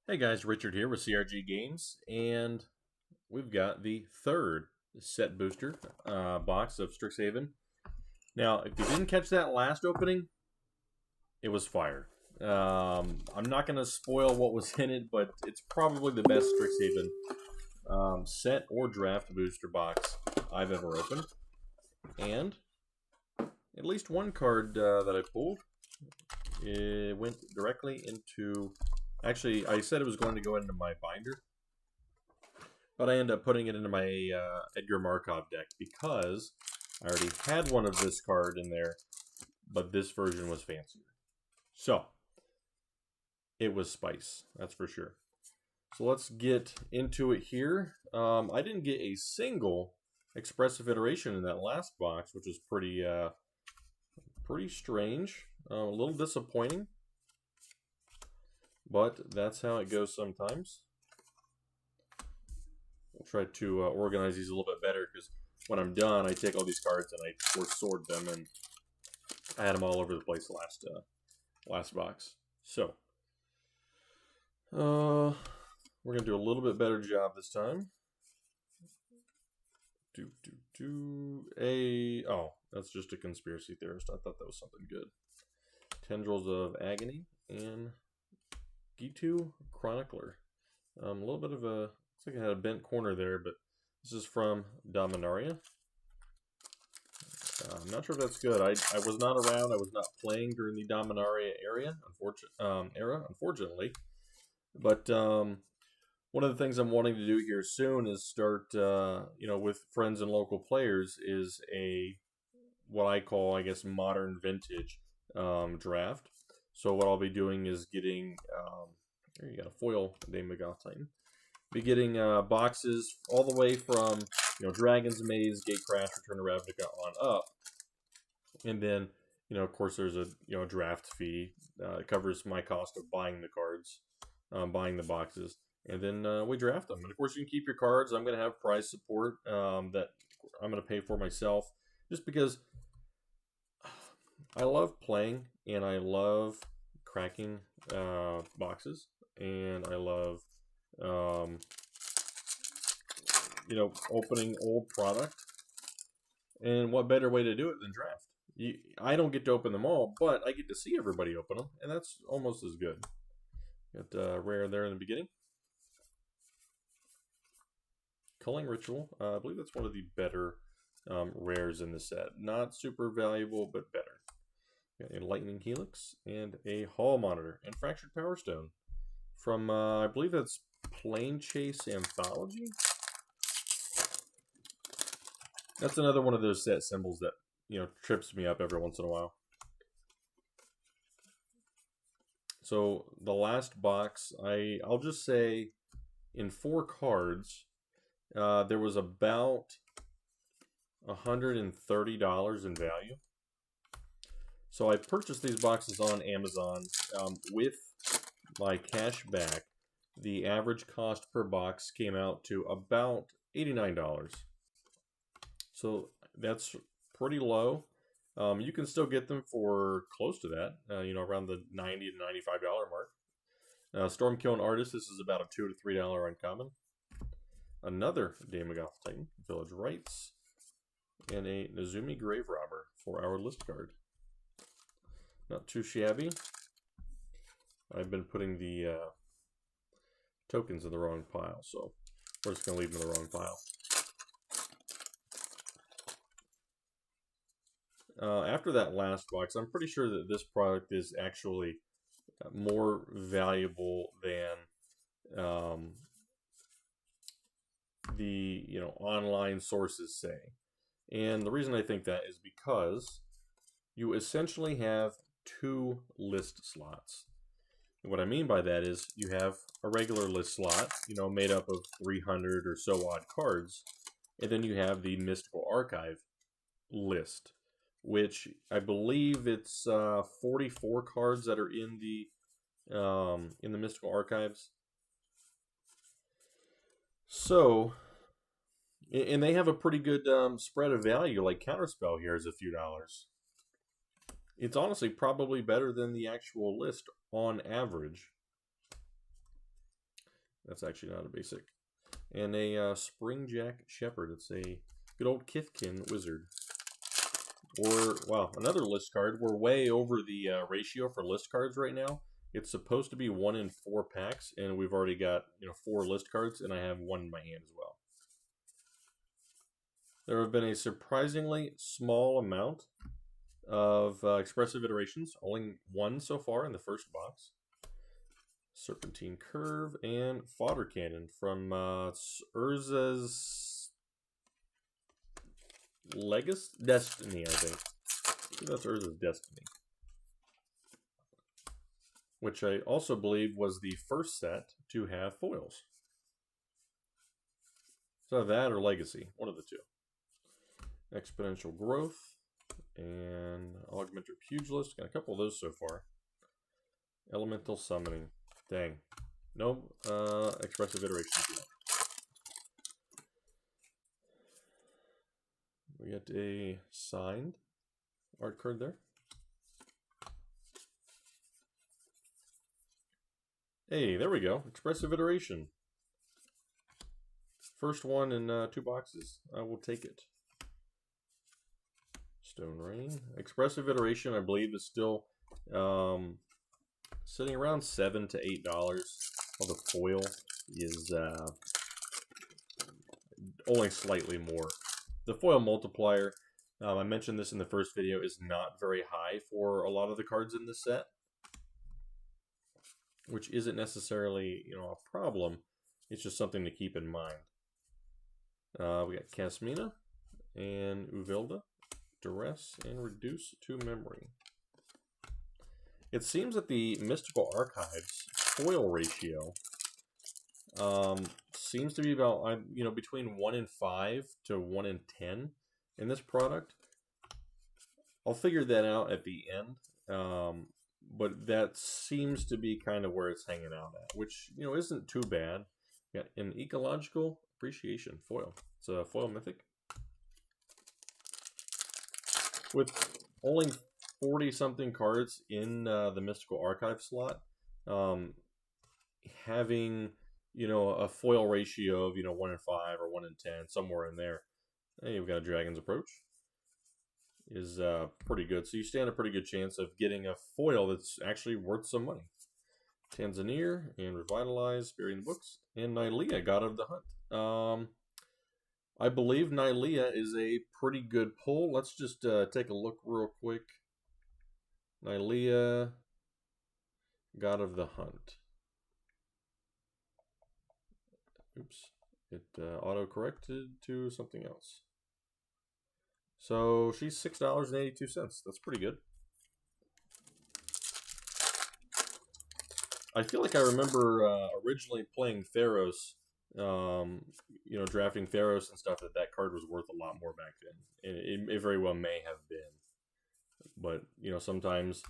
Hey guys, Richard here with CRG Games, and we've got the third set booster box of Strixhaven. Now, if you didn't catch that last opening, it was fire. I'm not going to spoil what was in it, but it's probably the best Strixhaven set or draft booster box I've ever opened. And at least one card that I pulled, it went directly into... Actually, I said it was going to go into my binder, but I ended up putting it into my Edgar Markov deck because I already had one of this card in there, but this version was fancier. So, it was spice, that's for sure. So let's get into it here. I didn't get a single expressive iteration in that last box, which was pretty strange, a little disappointing. But that's how it goes sometimes. I'll try to organize these a little bit better because when I'm done, I take all these cards and I sort them, and I had them all over the place last box. So, we're going to do a little bit better job this time. Oh, that's just a conspiracy theorist. I thought that was something good. Tendrils of Agony and Gitu Chronicler. A little bit of a, looks like it had a bent corner there, but this is from Dominaria. I'm not sure if that's good. I was not around. I was not playing during the Dominaria era, unfortunately. But one of the things I'm wanting to do here soon is start, with friends and local players, is what I call, I guess, modern vintage draft. So what I'll be doing is getting, there you got a foil Dame McGoth Titan. Be getting boxes all the way from, Dragon's Maze, Gatecrash, Return to Ravnica on up. And then, of course there's a, draft fee. It covers my cost of buying the cards, buying the boxes. And then we draft them. And of course you can keep your cards. I'm going to have prize support that I'm going to pay for myself. Just because I love playing, and I love cracking boxes, and I love, opening old product. And what better way to do it than draft? I don't get to open them all, but I get to see everybody open them, and that's almost as good. Got rare there in the beginning. Culling Ritual. I believe that's one of the better rares in the set. Not super valuable, but better. Got a Lightning Helix and a Hall Monitor and Fractured Power Stone from, I believe that's Plane Chase Anthology. That's another one of those set symbols that, trips me up every once in a while. So the last box, I'll just say in 4 cards, there was about $130 in value. So I purchased these boxes on Amazon with my cash back. The average cost per box came out to about $89. So that's pretty low. You can still get them for close to that, around the $90 to $95 mark. Stormkiln Artist, this is about a $2 to $3 uncommon. Another Dame McGoth Titan, Village Rites, and a Nezumi Grave Robber for our list card. Not too shabby. I've been putting the tokens in the wrong pile, so we're just going to leave them in the wrong pile. After that last box, I'm pretty sure that this product is actually more valuable than the online sources say. And the reason I think that is because you essentially have 2 list slots. And what I mean by that is you have a regular list slot, made up of 300 or so odd cards, and then you have the Mystical Archive list, which I believe it's 44 cards that are in the Mystical Archives. So, and they have a pretty good spread of value. Like Counterspell here is a few dollars. It's honestly probably better than the actual list on average. That's actually not a basic. And a Springjack Shepherd. It's a good old Kithkin Wizard. Or, wow, another list card. We're way over the ratio for list cards right now. It's supposed to be 1 in 4 packs, and we've already got 4 list cards, and I have 1 in my hand as well. There have been a surprisingly small amount of expressive iterations. Only 1 so far in the first box. Serpentine Curve and Fodder Cannon from Urza's Destiny, I think. That's Urza's Destiny. Which I also believe was the first set to have foils. So that or Legacy, one of the two. Exponential Growth and Augmenter Pugilist. Got a couple of those so far. Elemental Summoning. Dang. No expressive iterations yet. We get a signed art card there. Hey, there we go. Expressive iteration. First one in 2 boxes. I will take it. Stone Rain. Expressive iteration, I believe, is still sitting around $7 to $8. While the foil is only slightly more. The foil multiplier, I mentioned this in the first video, is not very high for a lot of the cards in this set. Which isn't necessarily, a problem. It's just something to keep in mind. We got Casmina and Uvilda, Duress, and Reduce to Memory. It seems that the Mystical Archives foil ratio seems to be about, between 1 in 5 to 1 in 10 in this product. I'll figure that out at the end. But that seems to be kind of where it's hanging out at, which, isn't too bad. Got an Ecological Appreciation foil. It's a foil mythic. With only 40-something cards in the Mystical Archive slot, having, a foil ratio of, 1 in 5 or 1 in 10, somewhere in there. And you've got a Dragon's Approach. Is pretty good. So you stand a pretty good chance of getting a foil that's actually worth some money. Tanzania and Revitalize, Burying the Books, and Nylea, God of the Hunt. I believe Nylea is a pretty good pull. Let's just take a look real quick. Nylea, God of the Hunt. Oops. It auto-corrected to something else. So she's $6.82. That's pretty good. I feel like I remember originally playing Theros, drafting Theros and stuff, that card was worth a lot more back then. And it very well may have been. But, sometimes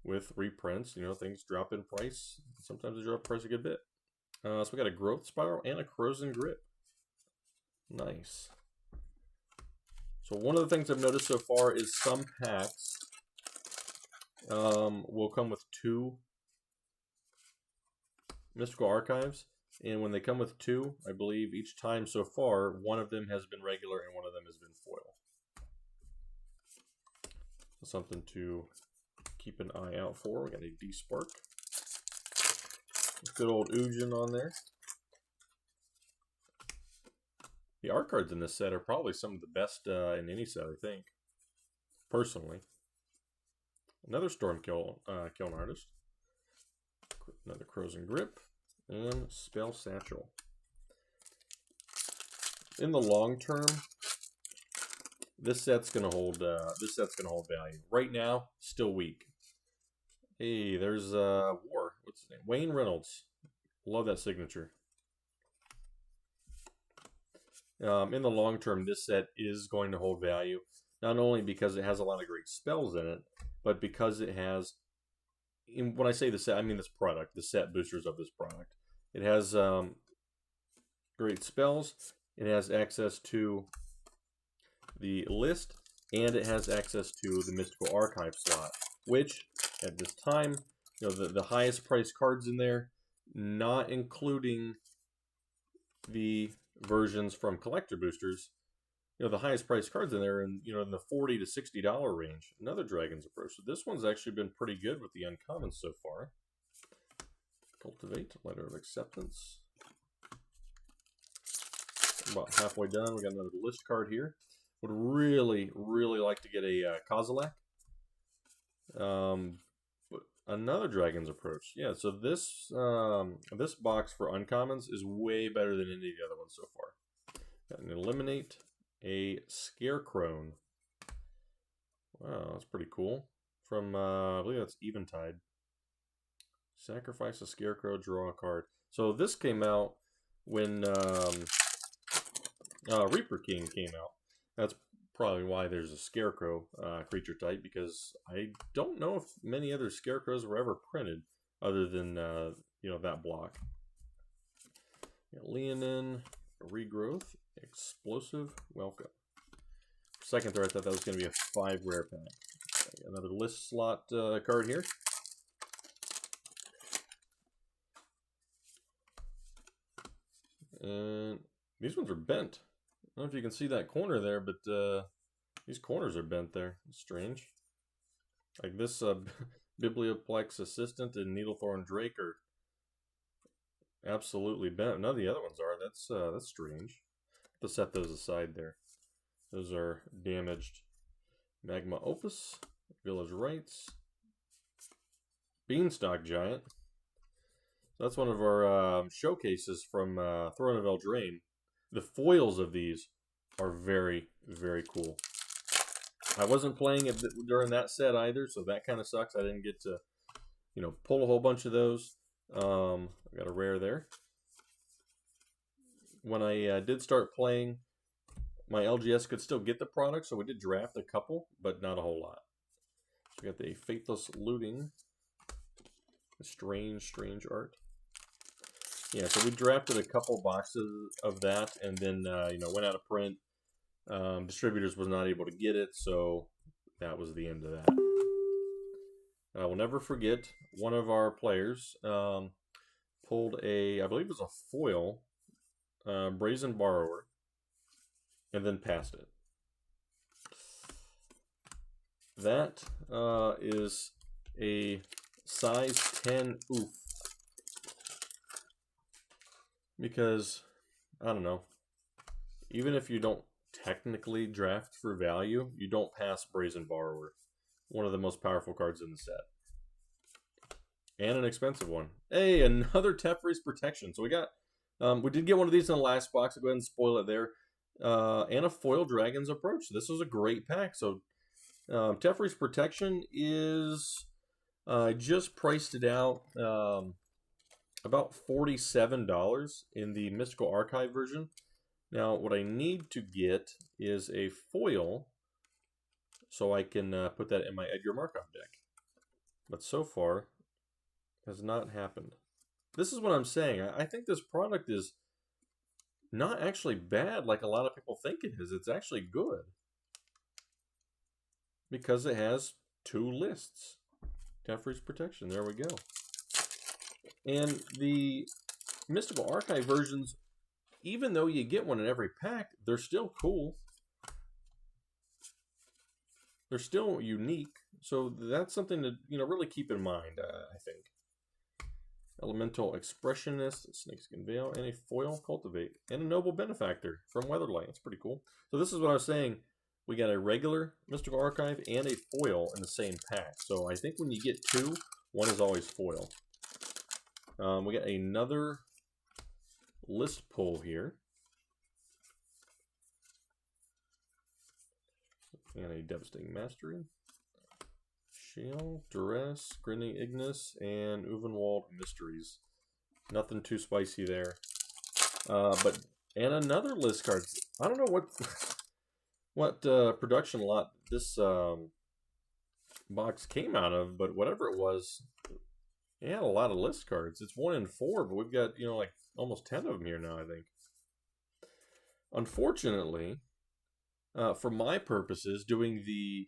with reprints, things drop in price. Sometimes they drop in price a good bit. So we got a Growth Spiral and a Frozen Grip. Nice. So one of the things I've noticed so far is some packs will come with 2 Mystical Archives. And when they come with 2, I believe each time so far, one of them has been regular and one of them has been foil. So something to keep an eye out for. We got a D-Spark. Good old Ujin on there. The art cards in this set are probably some of the best in any set, I think. Personally. Another Stormkiln Artist. Another Frozen Grip. And Spell Satchel. In the long term, this set's gonna hold value. Right now, still weak. Hey, there's War. What's his name? Wayne Reynolds. Love that signature. In the long term, this set is going to hold value, not only because it has a lot of great spells in it, but because it has, when I say the set, I mean this product, the set boosters of this product. It has great spells, it has access to the list, and it has access to the Mystical Archive slot, which, at this time, the highest priced cards in there, not including the versions from collector boosters, you know, the highest priced cards in there, and you know, in the $40 to $60 range. Another Dragon's Approach. So this one's actually been pretty good with the uncommons so far. Cultivate, Letter of Acceptance. About halfway done. We got another list card here. Would really, really like to get a Kozilek. But another Dragon's Approach. Yeah, so this this box for uncommons is way better than any of the other ones so far. Got an Eliminate, a Scarecrow. Wow, that's pretty cool. From I believe that's Eventide. Sacrifice a Scarecrow, draw a card. So this came out when Reaper King came out. That's probably why there's a Scarecrow creature type, because I don't know if many other Scarecrows were ever printed other than you know, that block. Leonin, Regrowth, Explosive, Welcome. Second throw, I thought that was going to be a 5 rare pack. Another list slot card here. And these ones are bent. I don't know if you can see that corner there, but these corners are bent there. It's strange. Like this Biblioplex Assistant and Needlethorn Drake are absolutely bent. None of the other ones are. That's strange. Have to set those aside there. Those are damaged. Magma Opus, Village Rites, Beanstalk Giant. That's one of our showcases from Throne of Eldraine. The foils of these are very, very cool. I wasn't playing it during that set either, so that kind of sucks. I didn't get to, you know, pull a whole bunch of those. I got a rare there. When I did start playing, my LGS could still get the product, so we did draft a couple, but not a whole lot. So we got the Faithless Looting. Strange art. Yeah, so we drafted a couple boxes of that, and then you know, went out of print. Distributors was not able to get it, so that was the end of that. And I will never forget, one of our players pulled a, I believe it was a foil Brazen Borrower, and then passed it. That is a size 10 oof. Because, I don't know, even if you don't technically draft for value, you don't pass Brazen Borrower. One of the most powerful cards in the set. And an expensive one. Hey, another Teferi's Protection. So we got, we did get one of these in the last box. I'll go ahead and spoil it there. And a foil Dragon's Approach. This was a great pack. So Teferi's Protection is, I just priced it out about $47 in the Mystical Archive version. Now, what I need to get is a foil so I can put that in my Edgar Markov deck. But so far, has not happened. This is what I'm saying. I think this product is not actually bad like a lot of people think it is. It's actually good. Because it has 2 lists. Teferi's Protection. There we go. And the Mystical Archive versions, even though you get one in every pack, they're still cool. They're still unique. So that's something to, you know, really keep in mind, I think. Elemental Expressionist, Snakeskin Veil, and a foil Cultivate, and a Noble Benefactor from Weatherlight. That's pretty cool. So this is what I was saying. We got a regular Mystical Archive and a foil in the same pack. So I think when you get 2, one is always foil. We got another list pull here. And a Devastating Mastery. Shale, Duress, Grinning Ignis, and Uvenwald Mysteries. Nothing too spicy there. And another list card. I don't know what production lot this box came out of, but whatever it was, it had a lot of list cards. It's 1 in 4, but we've got, you know, like almost 10 of them here now, I think. Unfortunately, for my purposes, doing the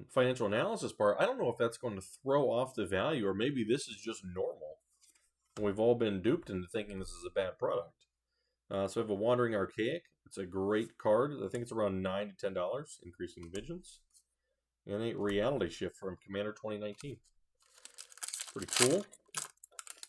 financial analysis part, I don't know if that's going to throw off the value, or maybe this is just normal. We've all been duped into thinking this is a bad product. So we have a Wandering Archaic. It's a great card. I think it's around $9 to $10, increasing visions. And a Reality Shift from Commander 2019. Pretty cool.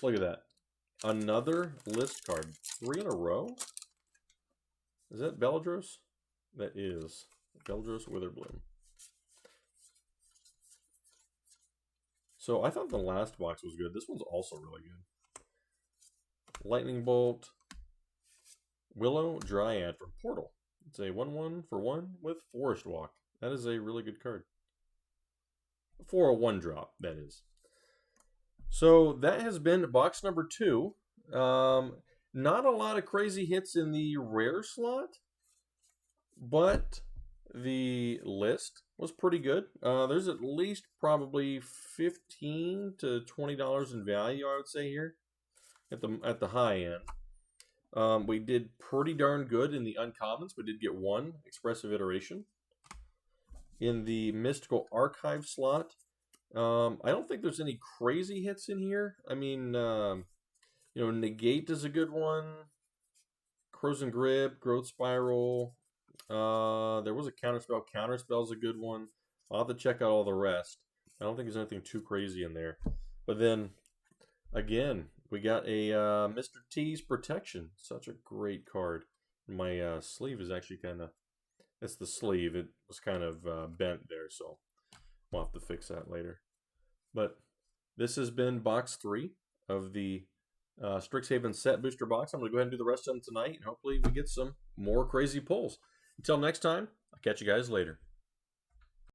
Look at that. Another list card. 3 in a row? Is that Beldros? That is. Beldros Witherbloom. So I thought the last box was good. This one's also really good. Lightning Bolt. Willow Dryad from Portal. It's a 1/1 for 1 with Forest Walk. That is a really good card. For a 1-drop, that is. So that has been box number 2. Not a lot of crazy hits in the rare slot, but the list was pretty good. There's at least probably $15 to $20 in value, I would say, here at the high end. We did pretty darn good in the uncommons. We did get 1 expressive iteration. In the mystical archive slot, I don't think there's any crazy hits in here. I mean, Negate is a good one. Frozen Grip, Growth Spiral. There was a Counterspell. Counterspell's a good one. I'll have to check out all the rest. I don't think there's anything too crazy in there. But then, again, we got a Mr. T's Protection. Such a great card. My sleeve is actually kind of... It's the sleeve. It was kind of bent there, so we'll have to fix that later. But this has been box 3 of the Strixhaven set booster box. I'm going to go ahead and do the rest of them tonight, and hopefully we get some more crazy pulls. Until next time, I'll catch you guys later.